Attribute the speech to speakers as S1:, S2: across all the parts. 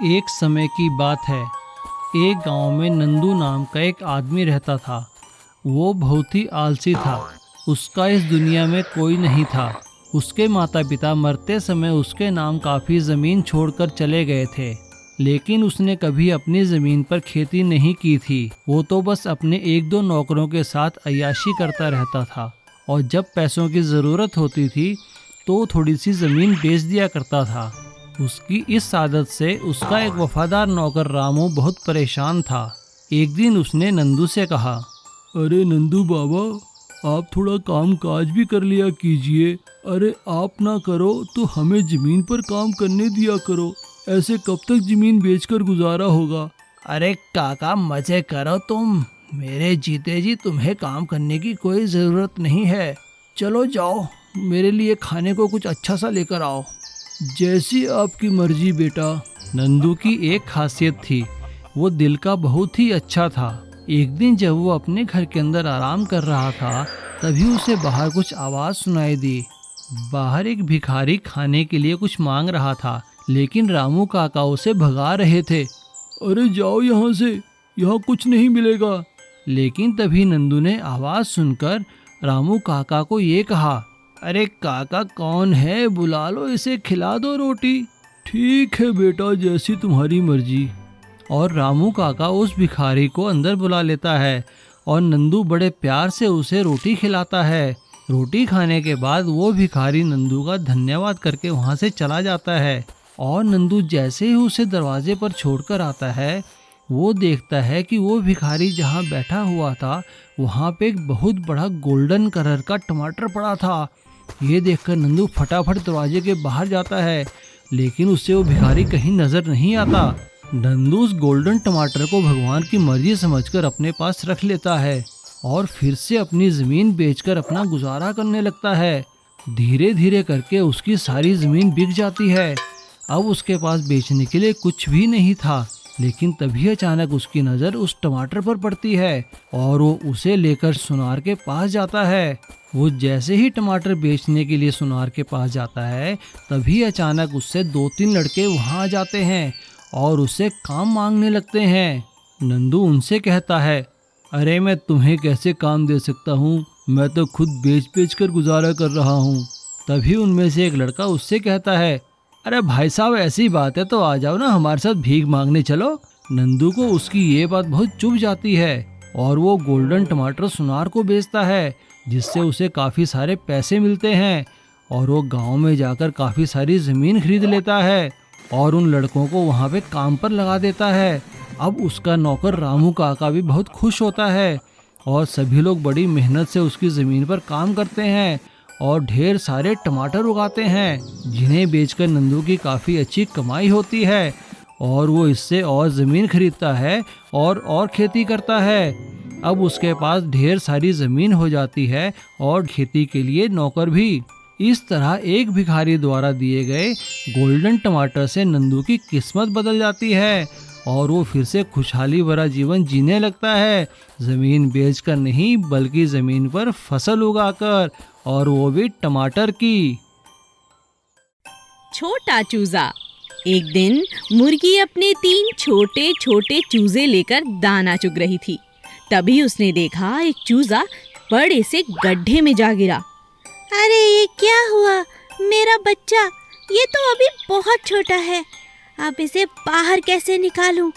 S1: एक समय की बात है। एक गांव में नंदू नाम का एक आदमी रहता था। वो बहुत ही आलसी था। उसका इस दुनिया में कोई नहीं था। उसके माता पिता मरते समय उसके नाम काफ़ी ज़मीन छोड़कर चले गए थे, लेकिन उसने कभी अपनी ज़मीन पर खेती नहीं की थी। वो तो बस अपने एक दो नौकरों के साथ अय्याशी करता रहता था, और जब पैसों की ज़रूरत होती थी तो थोड़ी सी ज़मीन बेच दिया करता था। उसकी इस आदत से उसका एक वफादार नौकर रामू बहुत परेशान था। एक दिन उसने नंदू से कहा, अरे नंदू बाबा, आप थोड़ा काम काज भी कर लिया कीजिए। अरे आप ना करो तो हमें ज़मीन पर काम करने दिया करो। ऐसे कब तक ज़मीन बेचकर गुजारा होगा। अरे काका, मजे करो तुम। मेरे जीते जी तुम्हें काम करने की कोई ज़रूरत नहीं है। चलो जाओ, मेरे लिए खाने को कुछ अच्छा सा लेकर आओ। जैसी आपकी मर्जी बेटा। नंदू की एक खासियत थी, वो दिल का बहुत ही अच्छा था। एक दिन जब वो अपने घर के अंदर आराम कर रहा था, तभी उसे बाहर कुछ आवाज़ सुनाई दी। बाहर एक भिखारी खाने के लिए कुछ मांग रहा था, लेकिन रामू काका उसे भगा रहे थे। अरे जाओ यहाँ से, यहाँ कुछ नहीं मिलेगा। लेकिन तभी नंदू ने आवाज़ सुनकर रामू काका को ये कहा, अरे काका कौन है, बुला लो इसे, खिला दो रोटी। ठीक है बेटा, जैसी तुम्हारी मर्जी। और रामू काका उस भिखारी को अंदर बुला लेता है और नंदू बड़े प्यार से उसे रोटी खिलाता है। रोटी खाने के बाद वो भिखारी नंदू का धन्यवाद करके वहाँ से चला जाता है। और नंदू जैसे ही उसे दरवाजे पर छोड़कर आता है, वो देखता है कि वो भिखारी जहाँ बैठा हुआ था वहाँ पे एक बहुत बड़ा गोल्डन कलर का टमाटर पड़ा था। ये देखकर नंदू फटाफट दरवाजे के बाहर जाता है, लेकिन उससे वो भिखारी कहीं नजर नहीं आता। नंदू उस गोल्डन टमाटर को भगवान की मर्जी समझकर अपने पास रख लेता है और फिर से अपनी ज़मीन बेचकर अपना गुजारा करने लगता है। धीरे धीरे करके उसकी सारी ज़मीन बिक जाती है। अब उसके पास बेचने के लिए कुछ भी नहीं था, लेकिन तभी अचानक उसकी नज़र उस टमाटर पर पड़ती है और वो उसे लेकर सुनार के पास जाता है। वो जैसे ही टमाटर बेचने के लिए सुनार के पास जाता है, तभी अचानक उससे 2-3 लड़के वहाँ आ जाते हैं और उससे काम मांगने लगते हैं। नंदू उनसे कहता है, अरे मैं तुम्हें कैसे काम दे सकता हूँ, मैं तो खुद बेच बेच कर गुजारा कर रहा हूँ। तभी उनमें से एक लड़का उससे कहता है, अरे भाई साहब, ऐसी बात है तो आ जाओ ना, हमारे साथ भीख मांगने चलो। नंदू को उसकी ये बात बहुत चुभ जाती है और वो गोल्डन टमाटर सुनार को बेचता है, जिससे उसे काफ़ी सारे पैसे मिलते हैं। और वो गांव में जाकर काफ़ी सारी ज़मीन खरीद लेता है और उन लड़कों को वहाँ पे काम पर लगा देता है। अब उसका नौकर रामू काका भी बहुत खुश होता है और सभी लोग बड़ी मेहनत से उसकी ज़मीन पर काम करते हैं और ढेर सारे टमाटर उगाते हैं, जिन्हें बेचकर नंदू की काफ़ी अच्छी कमाई होती है और वो इससे और ज़मीन खरीदता है और खेती करता है। अब उसके पास ढेर सारी ज़मीन हो जाती है और खेती के लिए नौकर भी। इस तरह एक भिखारी द्वारा दिए गए गोल्डन टमाटर से नंदू की किस्मत बदल जाती है और वो फिर से खुशहाली भरा जीवन जीने लगता है। ज़मीन बेचकर नहीं, बल्कि ज़मीन पर फसल उगाकर, और वो भी टमाटर की।
S2: छोटा चूजा। एक दिन मुर्गी अपने 3 छोटे छोटे चूजे लेकर दाना चुग रही थी। तभी उसने देखा एक चूजा बड़े से गड्ढे में जा गिरा।
S3: अरे ये क्या हुआ, मेरा बच्चा, ये तो अभी बहुत छोटा है, अब इसे बाहर कैसे निकालूं?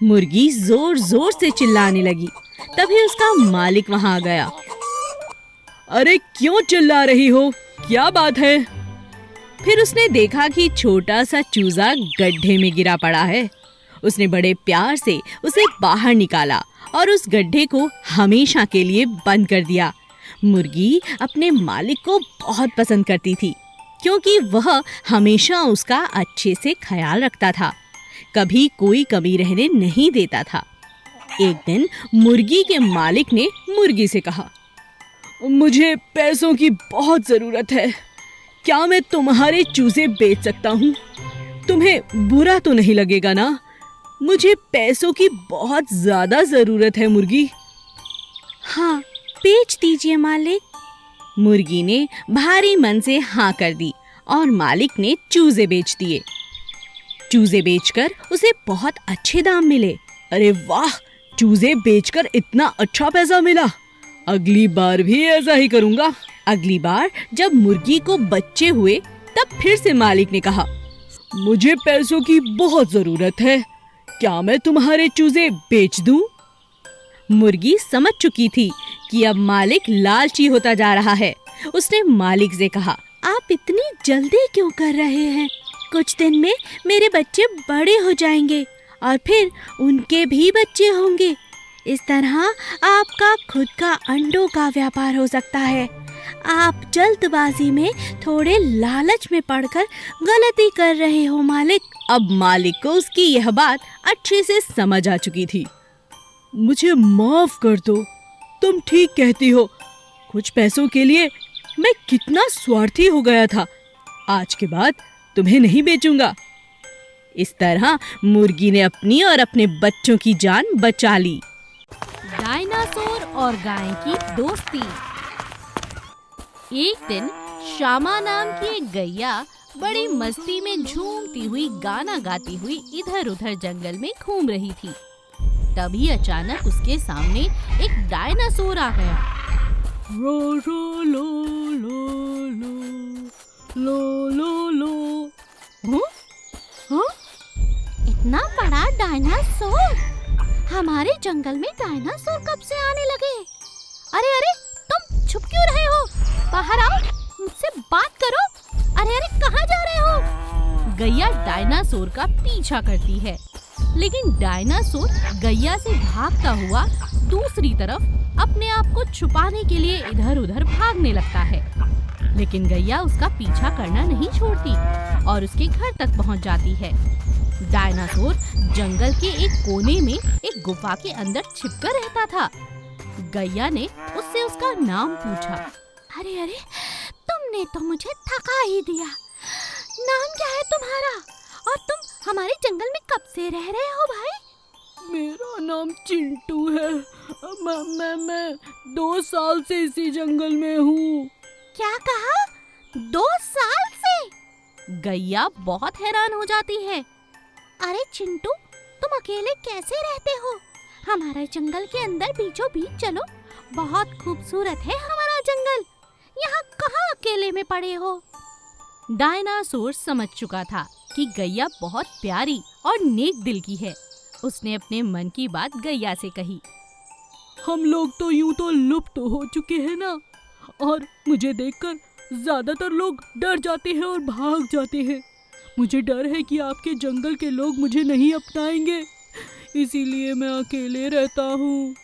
S2: मुर्गी जोर जोर से चिल्लाने लगी। तभी उसका मालिक वहां आ गया। अरे क्यों चिल्ला रही हो, क्या बात है? फिर उसने देखा कि छोटा सा चूजा गड्ढे में गिरा पड़ा है। उसने बड़े प्यार से उसे बाहर निकाला और उस गड्ढे को हमेशा के लिए बंद कर दिया। मुर्गी अपने मालिक को बहुत पसंद करती थी, क्योंकि वह हमेशा उसका अच्छे से ख्याल रखता था, कभी कोई कमी रहने नहीं देता था। एक दिन मुर्गी के मालिक ने मुर्गी से कहा, मुझे पैसों की बहुत ज़रूरत है, क्या मैं तुम्हारे चूजे बेच सकता हूँ? तुम्हें बुरा तो नहीं लगेगा ना? मुझे पैसों की बहुत ज़्यादा ज़रूरत है मुर्गी।
S3: हाँ, बेच दीजिए मालिक।
S2: मुर्गी ने भारी मन से हाँ कर दी और मालिक ने चूजे बेच दिए। चूजे बेचकर उसे बहुत अच्छे दाम मिले। अरे वाह, चूजे बेचकर इतना अच्छा पैसा मिला, अगली बार भी ऐसा ही करूँगा। अगली बार जब मुर्गी को बच्चे हुए तब फिर से मालिक ने कहा, मुझे पैसों की बहुत जरूरत है, क्या मैं तुम्हारे चूजे बेच दूं? मुर्गी समझ चुकी थी कि अब मालिक लालची होता जा रहा है। उसने मालिक से कहा,
S3: आप इतनी जल्दी क्यों कर रहे हैं? कुछ दिन में मेरे बच्चे बड़े हो जाएंगे और फिर उनके भी बच्चे होंगे। इस तरह आपका खुद का अंडों का व्यापार हो सकता है। आप जल्दबाजी में थोड़े लालच में पड़कर गलती कर रहे हो मालिक।
S2: अब मालिक को उसकी यह बात अच्छे से समझ आ चुकी थी। मुझे माफ कर दो, तुम ठीक कहती हो, कुछ पैसों के लिए मैं कितना स्वार्थी हो गया था। आज के बाद तुम्हें नहीं बेचूंगा। इस तरह मुर्गी ने अपनी और अपने बच्चों की जान बचा ली।
S4: डायनासोर और गाय की दोस्ती। एक दिन श्यामा नाम की एक गैया बड़ी मस्ती में झूमती हुई गाना गाती हुई इधर उधर जंगल में घूम रही थी। तभी अचानक उसके सामने एक डायनासोर आ गया। रो रो लो लो लो लो लो लो। इतना बड़ा डायनासोर? हमारे जंगल में डायनासोर कब से आने लगे? अरे अरे, तुम छुप क्यों रहे हो? बाहर आओ, मुझसे बात करो। अरे अरे, कहाँ जा रहे हो? गैया डायनासोर का पीछा करती है, लेकिन डायनासोर गैया से भागता हुआ दूसरी तरफ अपने आप को छुपाने के लिए इधर उधर भागने लगता है। लेकिन गैया उसका पीछा करना नहीं छोड़ती और उसके घर तक पहुंच जाती है। डायनासोर जंगल के एक कोने में एक गुफा के अंदर छिपकर रहता था। गैया ने उससे उसका नाम पूछा। अरे अरे, तुमने तो मुझे थका ही दिया। नाम क्या है तुम्हारा? और तुम हमारे जंगल में कब से रह रहे हो भाई?
S2: मेरा नाम चिंटू है। मैं 2 साल से इसी जंगल में हूँ।
S4: क्या कहा? 2 साल से? गैया बहुत हैरान हो जाती है। अरे चिंटू, तुम अकेले कैसे रहते हो? हमारे जंगल के अंदर बीचों बीच चलो, बहुत खूबसूरत है हमारा जंगल। यहाँ कहाँ अकेले में पड़े हो? डायनासोर समझ चुका था कि गैया बहुत प्यारी और नेक दिल की है। उसने अपने मन की बात गैया से कही। हम लोग तो यूं तो लुप्त हो चुके हैं ना, और मुझे देखकर ज्यादातर लोग डर जाते हैं और भाग जाते हैं। मुझे डर है कि आपके जंगल के लोग मुझे नहीं अपनाएंगे, इसीलिए मैं अकेले रहता हूँ।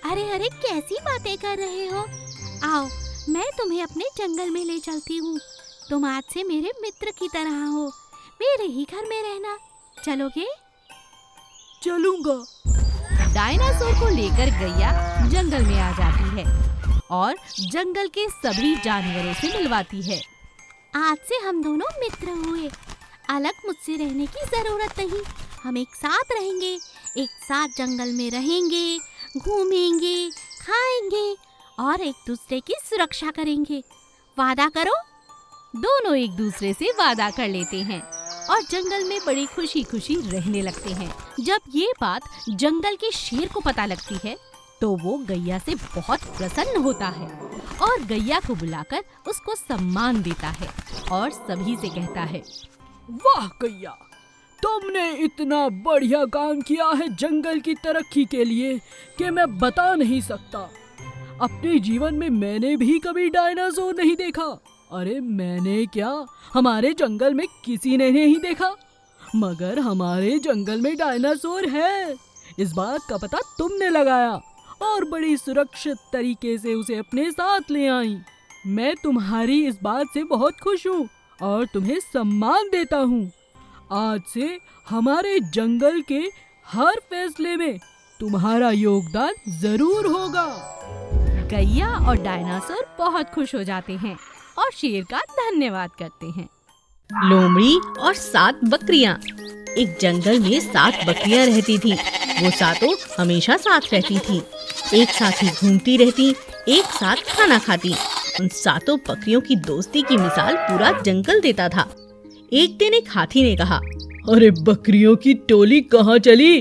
S4: अरे अरे, कैसी बातें कर रहे हो? आओ, मैं तुम्हें अपने जंगल में ले चलती हूँ। तुम आज से मेरे मित्र की तरह हो। मेरे ही घर में रहना, चलोगे? चलूंगा। डायनासोर को लेकर गैया जंगल में आ जाती है और जंगल के सभी जानवरों से मिलवाती है। आज से हम दोनों मित्र हुए, अलग मुझसे रहने की जरूरत नहीं। हम एक साथ रहेंगे, एक साथ जंगल में रहेंगे, घूमेंगे, खाएंगे और एक दूसरे की सुरक्षा करेंगे। वादा करो। दोनों एक दूसरे से वादा कर लेते हैं और जंगल में बड़ी खुशी खुशी रहने लगते हैं। जब ये बात जंगल के शेर को पता लगती है तो वो गैया से बहुत प्रसन्न होता है और गैया को बुलाकर उसको सम्मान देता है और सभी से कहता है, वाह गैया, तुमने इतना बढ़िया काम किया है जंगल की तरक्की के लिए कि मैं बता नहीं सकता। अपने जीवन में मैंने भी कभी डायनासोर नहीं देखा। अरे मैंने क्या, हमारे जंगल में किसी ने नहीं देखा, मगर हमारे जंगल में डायनासोर है। इस बात का पता तुमने लगाया और बड़ी सुरक्षित तरीके से उसे अपने साथ ले आई। मैं तुम्हारी इस बात से बहुत खुश हूँ और तुम्हें सम्मान देता हूँ। आज से हमारे जंगल के हर फैसले में तुम्हारा योगदान जरूर होगा। गैया और डायनासोर बहुत खुश हो जाते हैं और शेर का धन्यवाद करते हैं।
S2: लोमड़ी और 7 बकरियां। एक जंगल में 7 बकरियां रहती थी। वो सातों हमेशा साथ रहती थी, एक साथ ही घूमती रहती, एक साथ खाना खाती। उन 7 बकरियों की दोस्ती की मिसाल पूरा जंगल देता था। एक दिन एक हाथी ने कहा, अरे बकरियों की टोली कहाँ चली?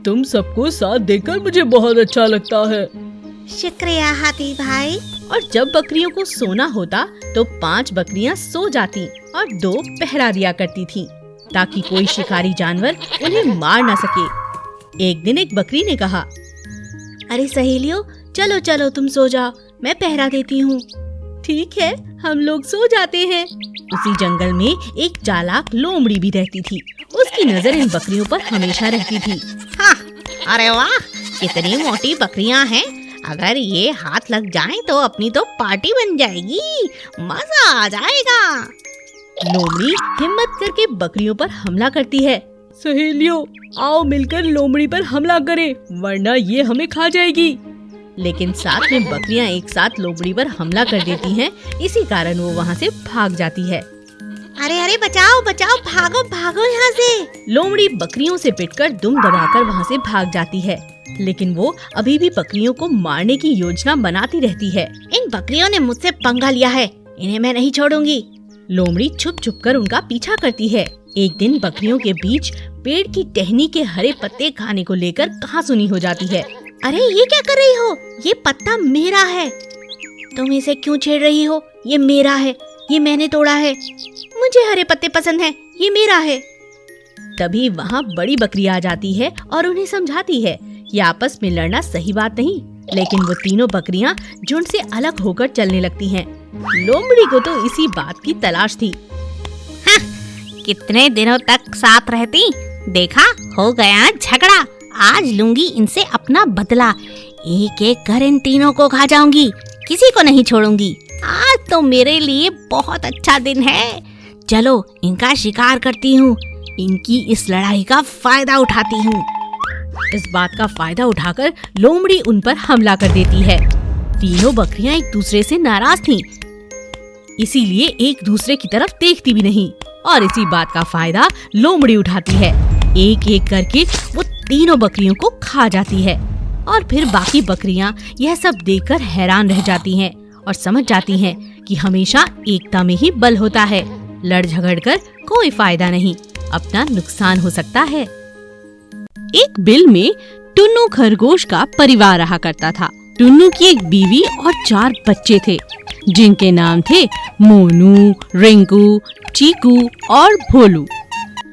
S2: तुम सबको साथ देकर मुझे बहुत अच्छा लगता है।
S3: शुक्रिया हाथी भाई।
S2: और जब बकरियों को सोना होता तो 5 बकरियां सो जाती और 2 पहरा दिया करती थीं, ताकि कोई शिकारी जानवर उन्हें मार ना सके। एक दिन एक बकरी ने कहा,
S3: अरे सहेलियों, चलो चलो तुम सो जाओ, मैं पहरा देती हूँ।
S2: ठीक है, हम लोग सो जाते हैं। उसी जंगल में एक चालाक लोमड़ी भी रहती थी। उसकी नजर इन बकरियों पर हमेशा रहती थी।
S4: हाँ, अरे वाह, कितनी मोटी बकरियां हैं। अगर ये हाथ लग जाएं तो अपनी तो पार्टी बन जाएगी, मजा आ जाएगा।
S2: लोमड़ी हिम्मत करके बकरियों पर हमला करती है। सहेलियों, आओ मिलकर लोमड़ी पर हमला करें, वरना ये हमें खा जाएगी। लेकिन साथ में बकरियां एक साथ लोमड़ी पर हमला कर देती हैं, इसी कारण वो वहाँ से भाग जाती है।
S3: अरे अरे बचाओ बचाओ, भागो भागो यहाँ से।
S2: लोमड़ी बकरियों से पिटकर दुम दबाकर वहाँ से भाग जाती है, लेकिन वो अभी भी बकरियों को मारने की योजना बनाती रहती है।
S3: इन बकरियों ने मुझसे पंगा लिया है, इन्हें मैं नहीं छोड़ूंगी।
S2: लोमड़ी छुप छुप कर उनका पीछा करती है। एक दिन बकरियों के बीच पेड़ की टहनी के हरे पत्ते खाने को लेकर कहासुनी हो जाती है।
S3: अरे ये क्या कर रही हो? ये पत्ता मेरा है। तुम इसे क्यों छेड़ रही हो? ये मेरा है, ये मैंने तोड़ा है। मुझे हरे पत्ते पसंद हैं, ये मेरा है।
S2: तभी वहाँ बड़ी बकरी आ जाती है और उन्हें समझाती है कि आपस में लड़ना सही बात नहीं। लेकिन वो तीनों बकरियां झुंड से अलग होकर चलने लगती हैं। लोमड़ी को तो इसी बात की तलाश थी।
S4: हाँ, कितने दिनों तक साथ रहती, देखा हो गया झगड़ा। आज लूंगी इनसे अपना बदला, एक एक कर इन तीनों को खा जाऊंगी, किसी को नहीं छोड़ूंगी। आज तो मेरे लिए बहुत अच्छा दिन है। चलो इनका शिकार करती हूँ, इनकी इस लड़ाई का फायदा उठाती हूँ।
S2: इस बात का फायदा उठाकर लोमड़ी उन पर हमला कर देती है। तीनों बकरियां एक दूसरे से नाराज थीं, इसीलिए एक दूसरे की तरफ देखती भी नहीं, और इसी बात का फायदा लोमड़ी उठाती है। एक एक करके वो तीनों बकरियों को खा जाती है। और फिर बाकी बकरियां यह सब देखकर हैरान रह जाती हैं और समझ जाती हैं कि हमेशा एकता में ही बल होता है। लड़ झगड़ कर कोई फायदा नहीं, अपना नुकसान हो सकता है। एक बिल में टुन्नू खरगोश का परिवार रहा करता था। टुन्नू की एक बीवी और 4 बच्चे थे, जिनके नाम थे मोनू, रिंकू, चीकू और भोलू।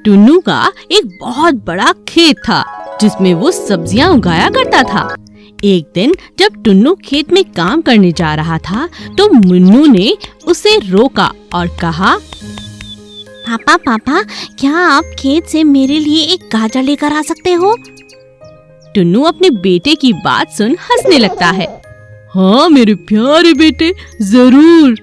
S2: टुन्नू का एक बहुत बड़ा खेत था, जिसमें वो सब्जियां उगाया करता था। एक दिन जब टुन्नू खेत में काम करने जा रहा था, तो मुन्नू ने उसे रोका और कहा,
S3: पापा पापा, क्या आप खेत से मेरे लिए एक गाजर लेकर आ सकते हो?
S2: टुन्नू अपने बेटे की बात सुन हंसने लगता है। हाँ मेरे प्यारे बेटे, जरूर।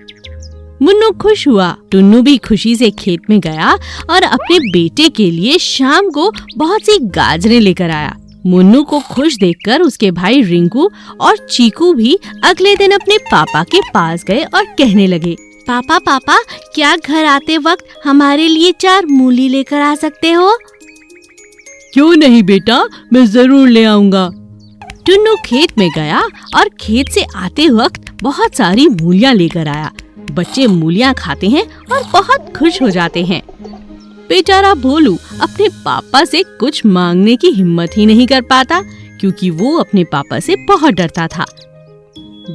S2: मुन्नू खुश हुआ। टुन्नू भी खुशी से खेत में गया और अपने बेटे के लिए शाम को बहुत सी गाजरें लेकर आया। मुन्नू को खुश देखकर उसके भाई रिंकू और चीकू भी अगले दिन अपने पापा के पास गए और कहने लगे,
S3: पापा पापा, क्या घर आते वक्त हमारे लिए 4 मूली लेकर आ सकते हो?
S2: क्यों नहीं बेटा, मैं जरूर ले आऊंगा। टुन्नू खेत में गया और खेत से आते वक्त बहुत सारी मूलियां लेकर आया। बच्चे मूलियां खाते हैं और बहुत खुश हो जाते हैं। बेचारा भोलू अपने पापा से कुछ मांगने की हिम्मत ही नहीं कर पाता, क्योंकि वो अपने पापा से बहुत डरता था।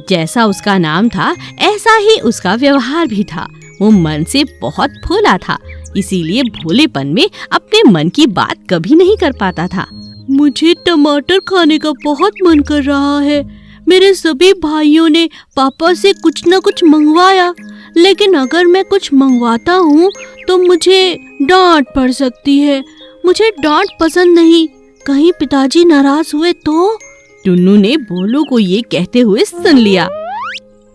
S2: जैसा उसका नाम था, ऐसा ही उसका व्यवहार भी था। वो मन से बहुत भोला था, इसीलिए भोलेपन में अपने मन की बात कभी नहीं कर पाता था। मुझे टमाटर खाने का बहुत मन कर रहा है। मेरे सभी भाइयों ने पापा से कुछ न कुछ मंगवाया, लेकिन अगर मैं कुछ मंगवाता हूँ तो मुझे डांट पड़ सकती है। मुझे डांट पसंद नहीं, कहीं पिताजी नाराज हुए तो? टुन्नू ने भोलू को ये कहते हुए सुन लिया।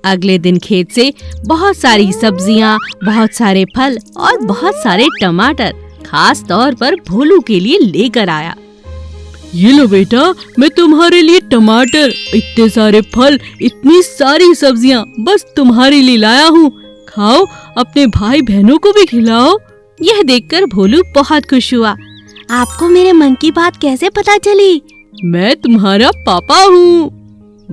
S2: अगले दिन खेत से बहुत सारी सब्जियां, बहुत सारे फल और बहुत सारे टमाटर खास तौर पर भोलू के लिए लेकर आया। ये लो बेटा, मैं तुम्हारे लिए टमाटर, इतने सारे फल, इतनी सारी सब्जियां बस तुम्हारे लिए लाया हूँ। खाओ, अपने भाई बहनों को भी खिलाओ। यह देखकर भोलू बहुत खुश हुआ।
S3: आपको मेरे मन की बात कैसे पता चली?
S2: मैं तुम्हारा पापा हूँ।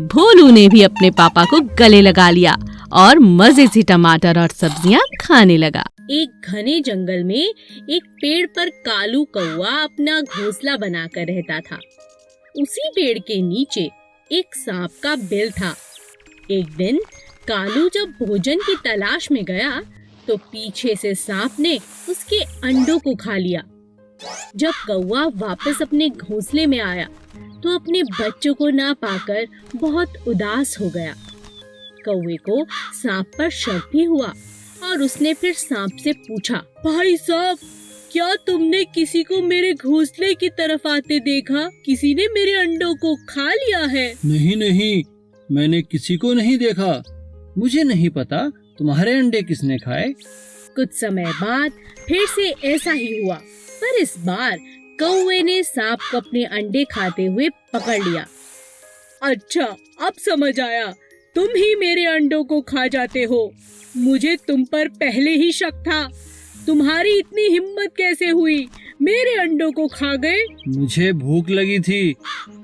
S2: भोलू ने भी अपने पापा को गले लगा लिया और मजे से टमाटर और सब्जियां खाने लगा। एक घने जंगल में एक पेड़ पर कालू कौवा अपना घोंसला बनाकर रहता था। उसी पेड़ के नीचे एक सांप का बिल था। एक दिन कालू जब भोजन की तलाश में गया तो पीछे से सांप ने उसके अंडों को खा लिया। जब कौवा वापस अपने घोंसले में आया तो अपने बच्चों को ना पाकर बहुत उदास हो गया। कौवे को सांप पर शक भी हुआ और उसने फिर सांप से पूछा, भाई सांप, क्या तुमने किसी को मेरे घोंसले की तरफ आते देखा? किसी ने मेरे अंडों को खा लिया है?
S1: नहीं नहीं, मैंने किसी को नहीं देखा। मुझे नहीं पता तुम्हारे अंडे किसने खाए।
S2: कुछ समय बाद फिर से ऐसा ही हुआ, पर इस बार कौवे ने सांप को अपने अंडे खाते हुए पकड़ लिया। अच्छा, अब समझ आया, तुम ही मेरे अंडों को खा जाते हो। मुझे तुम पर पहले ही शक था। तुम्हारी इतनी हिम्मत कैसे हुई? मेरे अंडों को खा गए।
S1: मुझे भूख लगी थी,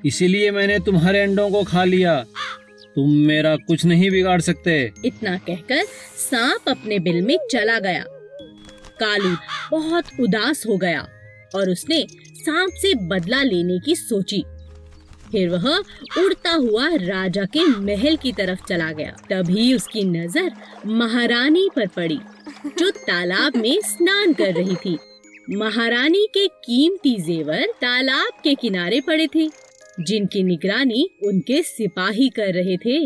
S1: इसीलिए मैंने तुम्हारे अंडों को खा लिया। तुम मेरा कुछ नहीं बिगाड़ सकते।
S2: इतना कहकर सांप अपने बिल में चला गया। कालू बहुत उदास हो गया और उसने सांप से बदला लेने की सोची। फिर वह उड़ता हुआ राजा के महल की तरफ चला गया। तभी उसकी नजर महारानी पर पड़ी, जो तालाब में स्नान कर रही थी। महारानी के कीमती जेवर तालाब के किनारे पड़े थे, जिनकी निगरानी उनके सिपाही कर रहे थे।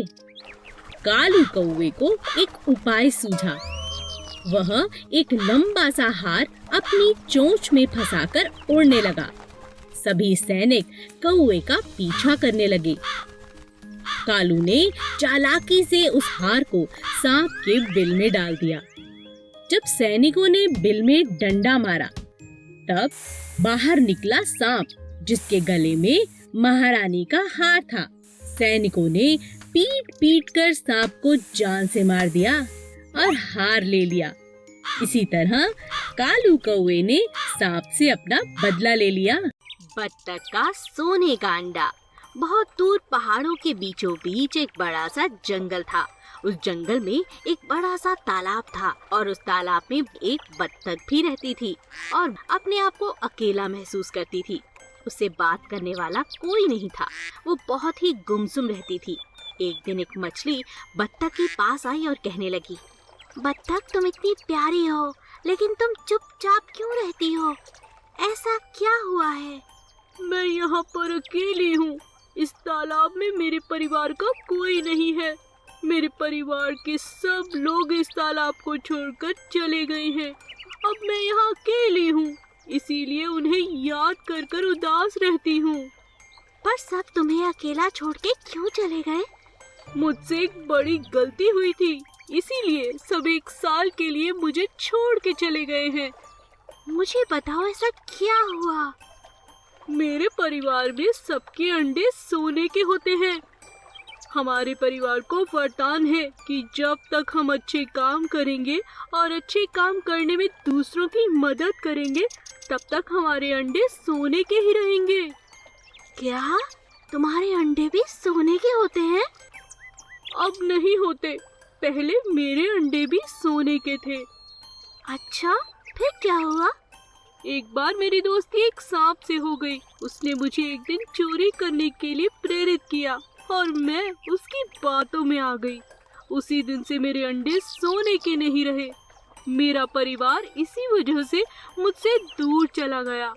S2: कालू कौवे को एक उपाय सूझा। वह एक लंबा सा हार अपनी चोंच में फंसाकर उड़ने लगा। सभी सैनिक कौवे का पीछा करने लगे। कालू ने चालाकी से उस हार को सांप के बिल में डाल दिया। जब सैनिकों ने बिल में डंडा मारा, तब बाहर निकला सांप, जिसके गले में महारानी का हार था। सैनिकों ने पीट पीट कर सांप को जान से मार दिया और हार ले लिया। इसी तरह कालू कौवे ने सांप से अपना बदला ले लिया।
S4: बत्तख का सोने का अंडा। बहुत दूर पहाड़ों के बीचों बीच एक बड़ा सा जंगल था। उस जंगल में एक बड़ा सा तालाब था और उस तालाब में एक बत्तख भी रहती थी और अपने आप को अकेला महसूस करती थी। उससे बात करने वाला कोई नहीं था। वो बहुत ही गुमसुम रहती थी। एक दिन एक मछली बत्तख के पास आई और कहने लगी, बत्तख, तुम इतनी प्यारी हो, लेकिन तुम चुपचाप क्यों रहती हो? ऐसा क्या हुआ है?
S2: मैं यहाँ पर अकेली हूँ। इस तालाब में मेरे परिवार का कोई नहीं है। मेरे परिवार के सब लोग इस तालाब को छोड़कर चले गए हैं। अब मैं यहाँ अकेली हूँ, इसीलिए उन्हें याद कर कर उदास रहती हूँ।
S4: पर सब तुम्हें अकेला छोड़ के क्यों चले गए?
S2: मुझसे एक बड़ी गलती हुई थी, इसीलिए सब 1 साल के लिए मुझे छोड़ के चले गए हैं।
S4: मुझे बताओ, ऐसा क्या हुआ?
S2: मेरे परिवार में सबके अंडे सोने के होते हैं। हमारे परिवार को वरदान है कि जब तक हम अच्छे काम करेंगे और अच्छे काम करने में दूसरों की मदद करेंगे, तब तक हमारे अंडे सोने के ही रहेंगे।
S4: क्या तुम्हारे अंडे भी सोने के होते हैं?
S2: अब नहीं होते, पहले मेरे अंडे भी सोने के थे।
S4: अच्छा, फिर क्या हुआ?
S2: एक बार मेरी दोस्ती एक सांप से हो गई। उसने मुझे एक दिन चोरी करने के लिए प्रेरित किया और मैं उसकी बातों में आ गई। उसी दिन से मेरे अंडे सोने के नहीं रहे। मेरा परिवार इसी वजह से मुझसे दूर चला गया,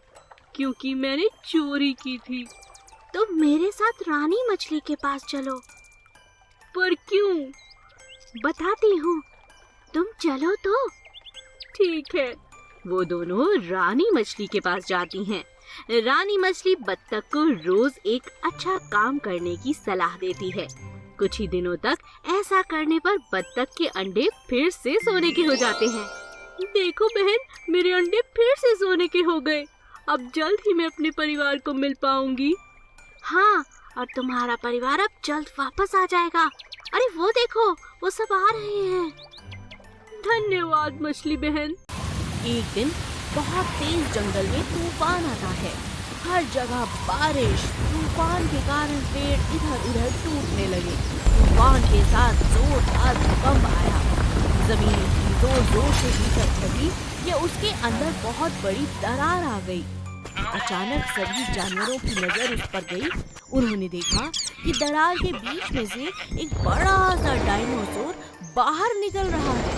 S2: क्योंकि मैंने चोरी की थी।
S4: तो मेरे साथ रानी मछली के पास चलो।
S2: पर क्यों?
S4: बताती हूँ, तुम चलो तो।
S2: ठीक है।
S4: वो दोनों रानी मछली के पास जाती हैं। रानी मछली बत्तख को रोज एक अच्छा काम करने की सलाह देती है। कुछ ही दिनों तक ऐसा करने पर बत्तख के अंडे फिर से सोने के हो जाते हैं।
S2: देखो बहन, मेरे अंडे फिर से सोने के हो गए। अब जल्द ही मैं अपने परिवार को मिल पाऊंगी।
S4: हाँ, और तुम्हारा परिवार अब जल्द वापस आ जाएगा। अरे वो देखो, वो सब आ रहे हैं।
S2: धन्यवाद मछली बहन।
S4: एक दिन बहुत तेज जंगल में तूफान आता है। हर जगह बारिश, तूफान के कारण पेड़ इधर उधर टूटने लगे। तूफान के साथ जोरदार भूकंप आया। जमीन
S2: जोर जोर से भीतर फटी कि उसके अंदर बहुत बड़ी दरार आ गई। अचानक सभी जानवरों की नजर उस पर गई। उन्होंने देखा कि दरार के बीच में से एक बड़ा सा डायनासोर बाहर निकल रहा है।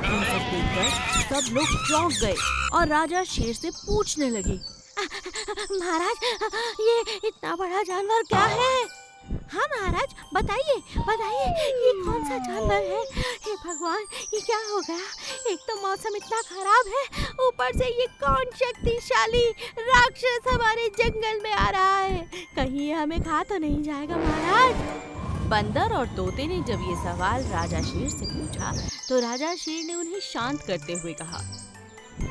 S2: ये सब देखकर सब लोग चौंक गए और राजा शेर से पूछने लगे,
S4: महाराज, ये इतना बड़ा जानवर क्या है? हाँ महाराज, बताइए बताइए, ये कौन सा जानवर है? हे भगवान, ये क्या हो गया? एक तो मौसम इतना खराब है, ऊपर से ये कौन शक्तिशाली राक्षस हमारे जंगल में आ रहा है? कहीं ये हमें खा तो नहीं जाएगा महाराज?
S2: बंदर और तोते ने जब ये सवाल राजा शेर से पूछा तो राजा शेर ने उन्हें शांत करते हुए कहा,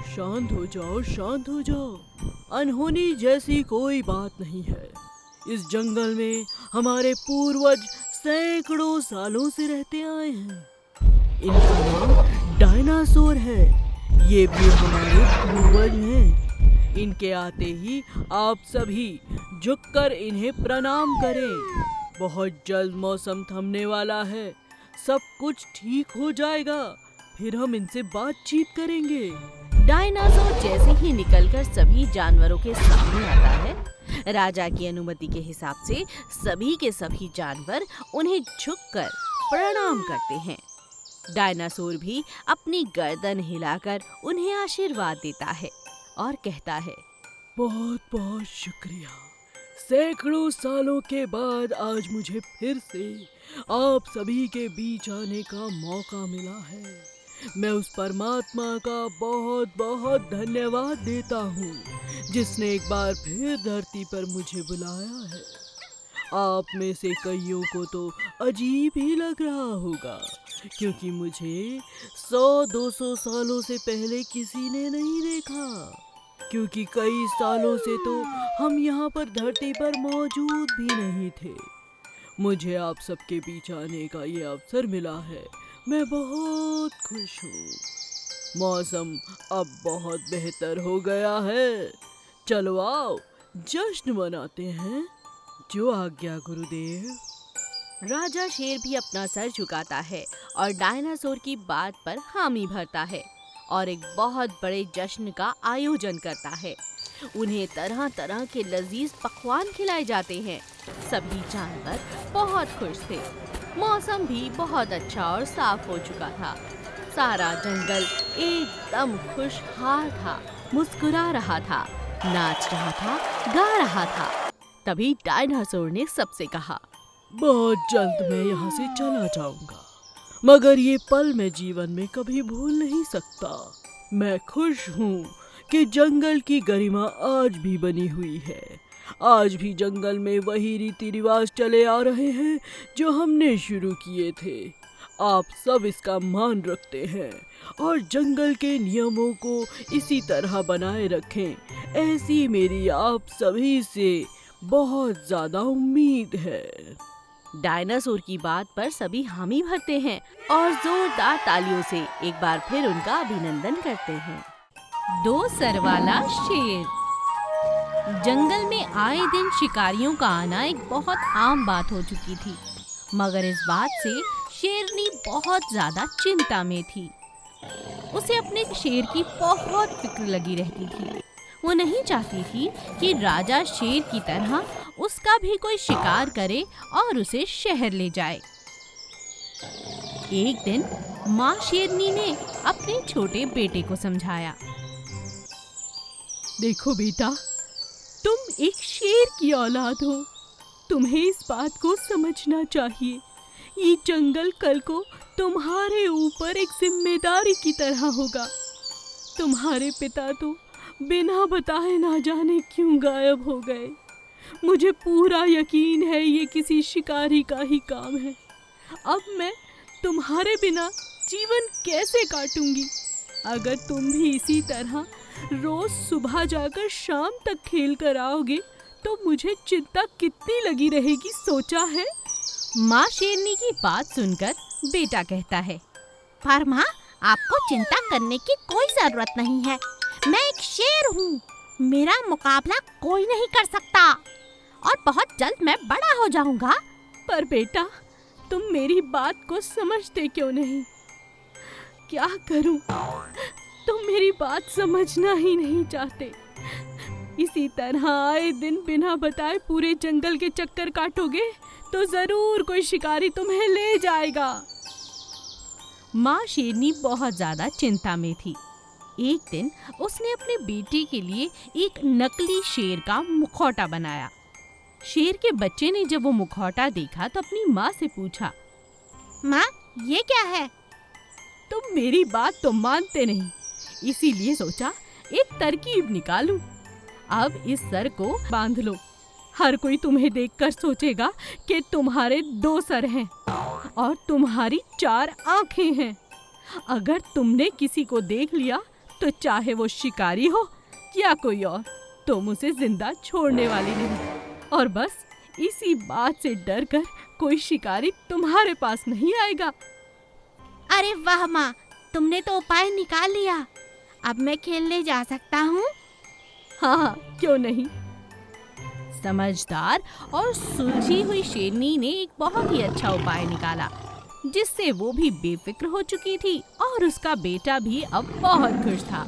S2: शांत हो जाओ, शांत हो जाओ। अनहोनी जैसी कोई बात नहीं है। इस जंगल में हमारे पूर्वज सैकड़ों सालों से रहते आए हैं। इनका नाम डायनासोर है। ये भी हमारे पूर्वज हैं। इनके आते ही आप सभी झुककर इन्हें प्रणाम करें। बहुत जल्द मौसम थमने वाला है, सब कुछ ठीक हो जाएगा, फिर हम इनसे बातचीत करेंगे। डायनासोर जैसे ही निकलकर सभी जानवरों के सामने आता है, राजा की अनुमति के हिसाब से सभी के सभी जानवर उन्हें झुककर प्रणाम करते हैं। डायनासोर भी अपनी गर्दन हिलाकर उन्हें आशीर्वाद देता है और कहता है, बहुत बहुत शुक्रिया। सैकड़ों सालों के बाद आज मुझे फिर से आप सभी के बीच आने का मौका मिला है। मैं उस परमात्मा का बहुत बहुत धन्यवाद देता हूँ जिसने एक बार फिर धरती पर मुझे बुलाया है। आप में से कईयों को तो अजीब ही लग रहा होगा, क्योंकि मुझे 100-200 सालों से पहले किसी ने नहीं देखा, क्योंकि कई सालों से तो हम यहाँ पर धरती पर मौजूद भी नहीं थे। मुझे आप सबके बीच आने का ये अवसर मिला है। मैं बहुत खुश हूँ। मौसम अब बहुत बेहतर हो गया है। चलो आओ, जश्न मनाते हैं। जो आज्ञा गुरुदेव। राजा शेर भी अपना सर झुकाता है और डायनासोर की बात पर हामी भरता है और एक बहुत बड़े जश्न का आयोजन करता है। उन्हें तरह तरह के लजीज पकवान खिलाए जाते हैं। सभी जानवर बहुत खुश थे। मौसम भी बहुत अच्छा और साफ हो चुका था। सारा जंगल एकदम खुशहाल था, मुस्कुरा रहा था, नाच रहा था, गा रहा था। तभी डायनासोर ने सबसे कहा, बहुत जल्द मैं यहाँ से चला जाऊंगा, मगर ये पल मैं जीवन में कभी भूल नहीं सकता। मैं खुश हूँ कि जंगल की गरिमा आज भी बनी हुई है। आज भी जंगल में वही रीति रिवाज चले आ रहे हैं जो हमने शुरू किए थे। आप सब इसका मान रखते हैं और जंगल के नियमों को इसी तरह बनाए रखें, ऐसी मेरी आप सभी से बहुत ज्यादा उम्मीद है। डायनासोर की बात पर सभी हामी भरते हैं और जोरदार तालियों से एक बार फिर उनका अभिनंदन करते हैं। 2 सर वाला शेर। जंगल में आए दिन शिकारियों का आना एक बहुत आम बात हो चुकी थी, मगर इस बात से शेरनी बहुत ज्यादा चिंता में थी। उसे अपने शेर की बहुत फिक्र लगी रहती थी। वो नहीं चाहती थी कि राजा शेर की तरह उसका भी कोई शिकार करे और उसे शहर ले जाए। एक दिन माँ शेरनी ने अपने छोटे बेटे को समझाया, देखो बेटा, तुम एक शेर की औलाद हो। तुम्हें इस बात को समझना चाहिए। ये जंगल कल को तुम्हारे ऊपर एक जिम्मेदारी की तरह होगा। तुम्हारे पिता तो बिना बताए ना जाने क्यों गायब हो गए। मुझे पूरा यकीन है ये किसी शिकारी का ही काम है। अब मैं तुम्हारे बिना जीवन कैसे काटूंगी? अगर तुम भी इसी तरह रोज सुबह जाकर शाम तक खेल कर आओगे तो मुझे चिंता कितनी लगी रहेगी, सोचा है?
S4: माँ शेरनी की बात सुनकर बेटा कहता है, पर माँ, आपको चिंता करने की कोई जरूरत नहीं है। मैं एक शेर हूँ, मेरा मुकाबला कोई नहीं कर सकता और बहुत जल्द मैं बड़ा हो जाऊंगा।
S2: पर बेटा, तुम मेरी बात को समझते क्यों नहीं? क्या करूं? तुम मेरी बात समझना ही नहीं चाहते। इसी तरह आए दिन बिना बताए पूरे जंगल के चक्कर काटोगे तो जरूर कोई शिकारी तुम्हें ले जाएगा।
S4: माँ शेरनी बहुत ज्यादा चिंता में थी। एक दिन उसने अपने बेटे के लिए एक नकली शेर का मुखौटा बनाया। शेर के बच्चे ने जब वो मुखौटा देखा तो अपनी माँ से पूछा, माँ ये क्या है?
S2: तुम मेरी बात तो मानते नहीं, इसीलिए सोचा एक तरकीब निकालूं। अब इस सर को बांध लो। हर कोई तुम्हें देखकर सोचेगा कि तुम्हारे 2 सर हैं और तुम्हारी 4 आंखें हैं। अगर तुमने किसी को देख लिया तो चाहे वो शिकारी हो या कोई और, तुम उसे जिंदा छोड़ने वाली नहीं। और बस इसी बात से डर कर कोई शिकारी तुम्हारे पास नहीं आएगा।
S3: अरे वाह माँ, तुमने तो उपाय निकाल लिया। अब मैं खेलने जा सकता हूँ?
S2: हाँ, क्यों नहीं।
S4: समझदार और सुलझी हुई शेरनी ने एक बहुत ही अच्छा उपाय निकाला, जिससे वो भी बेफिक्र हो चुकी थी और उसका बेटा भी अब बहुत खुश था।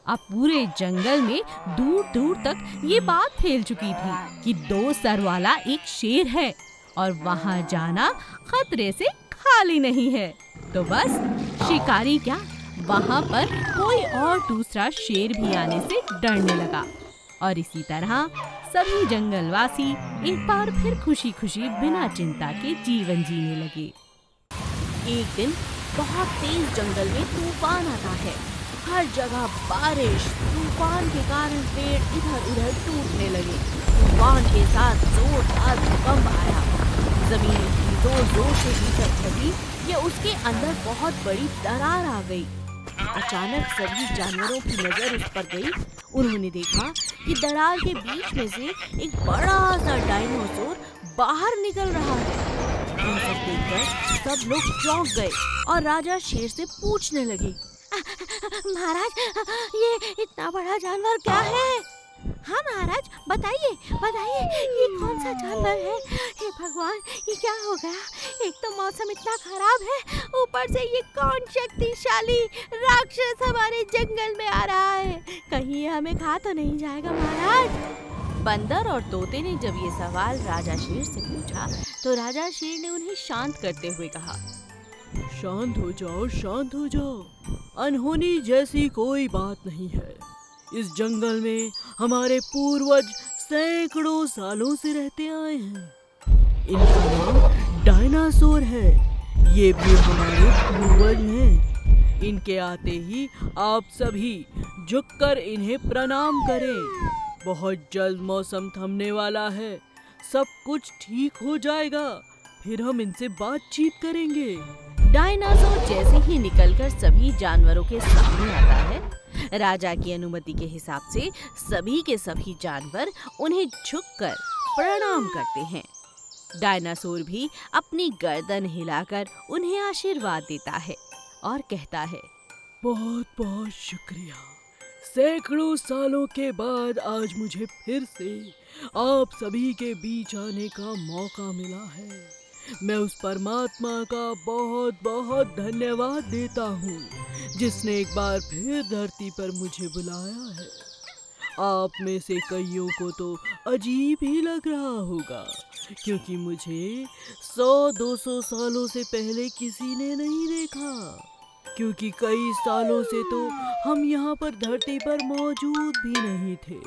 S4: अब पूरे जंगल में दूर दूर तक ये बात फैल चुकी थी कि 2 सर वाला एक शेर है और वहाँ जाना खतरे से खाली नहीं है। तो बस शिकारी क्या, वहाँ पर कोई और दूसरा शेर भी आने से डरने लगा। और इसी तरह सभी जंगलवासी एक बार फिर खुशी खुशी बिना चिंता के जीवन जीने लगे। एक दिन बहुत तेज जंगल में तूफान आता है। हर जगह बारिश, तूफान के कारण पेड़ इधर उधर टूटने लगे। तूफान के साथ जोरदार भूकंप आया। जमीन जोर जोर से भीतर फटी या उसके अंदर बहुत बड़ी दरार आ गई। अचानक सभी जानवरों की नजर उस पर गई। उन्होंने देखा कि दरार के बीच में से एक बड़ा सा डायनासोर बाहर निकल रहा है। इन सब देखकर सब लोग चौंक गए और राजा शेर से पूछने लगे,
S3: महाराज, ये इतना बड़ा जानवर क्या है? हाँ महाराज, बताइए बताइए, ये कौन सा जानवर है? हे भगवान, ये क्या हो गया? एक तो मौसम इतना खराब है, ऊपर से ये कौन शक्तिशाली राक्षस हमारे जंगल में आ रहा है? कहीं ये हमें खा तो नहीं जाएगा महाराज?
S4: बंदर और तोते ने जब ये सवाल राजा शेर से पूछा तो राजा शेर ने उन्हें शांत करते हुए कहा,
S2: शांत हो जाओ, शांत हो जाओ। अनहोनी जैसी कोई बात नहीं है। इस जंगल में हमारे पूर्वज सैकड़ों सालों से रहते आए हैं। इनका नाम डायनासोर है। ये भी हमारे पूर्वज हैं। इनके आते ही आप सभी झुककर इन्हें प्रणाम करें। बहुत जल्द मौसम थमने वाला है, सब कुछ ठीक हो जाएगा, फिर हम इनसे बातचीत करेंगे।
S4: डायनासोर जैसे ही निकलकर सभी जानवरों के सामने आता है, राजा की अनुमति के हिसाब से सभी के सभी जानवर उन्हें झुककर प्रणाम करते हैं। डायनासोर भी अपनी गर्दन हिलाकर उन्हें आशीर्वाद देता है और कहता है,
S2: बहुत बहुत शुक्रिया। सैकड़ों सालों के बाद आज मुझे फिर से आप सभी के बीच आने का मौका मिला है। मैं उस परमात्मा का बहुत बहुत धन्यवाद देता हूँ, जिसने एक बार फिर धरती पर मुझे बुलाया है। आप में से कईयों को तो अजीब ही लग रहा होगा, क्योंकि मुझे 100-200 सालों से पहले किसी ने नहीं देखा, क्योंकि कई सालों से तो हम यहाँ पर धरती पर मौजूद भी नहीं थे।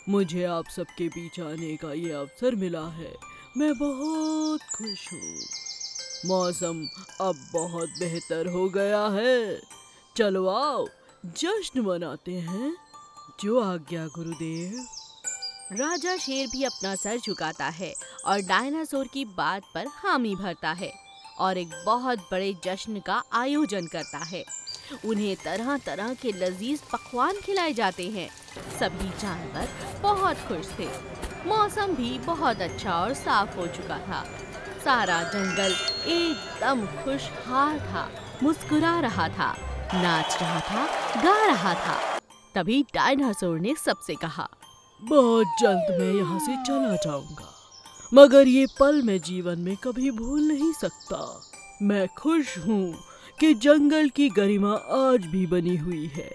S2: मुझे आप सबके बीच आने का ये अवसर मिला है। मैं बहुत खुश हूँ। मौसम अब बहुत बेहतर हो गया है। चलो आओ, जश्न मनाते हैं। जो आज्ञा गुरुदेव।
S4: राजा शेर भी अपना सर झुकाता है और डायनासोर की बात पर हामी भरता है और एक बहुत बड़े जश्न का आयोजन करता है। उन्हें तरह तरह के लजीज पकवान खिलाए जाते हैं। सभी जानवर बहुत खुश थे। मौसम भी बहुत अच्छा और साफ हो चुका था। सारा जंगल एकदम खुशहाल था, मुस्कुरा रहा था, नाच रहा था, गा रहा था। तभी डायनासोर ने सबसे कहा,
S2: बहुत जल्द मैं यहाँ से चला जाऊंगा, मगर ये पल मैं जीवन में कभी भूल नहीं सकता। मैं खुश हूँ
S5: कि जंगल की गरिमा आज भी बनी हुई है।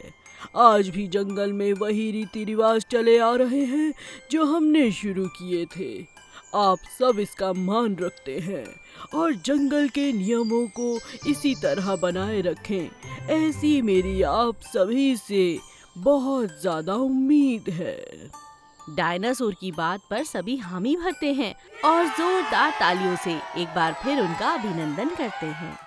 S5: आज भी जंगल में वही रीति रिवाज चले आ रहे हैं जो हमने शुरू किए थे। आप सब इसका मान रखते हैं और जंगल के नियमों को इसी तरह बनाए रखें, ऐसी मेरी आप सभी से बहुत ज्यादा उम्मीद है।
S2: डायनासोर की बात पर सभी हामी भरते हैं और जोरदार तालियों से एक बार फिर उनका अभिनंदन करते हैं।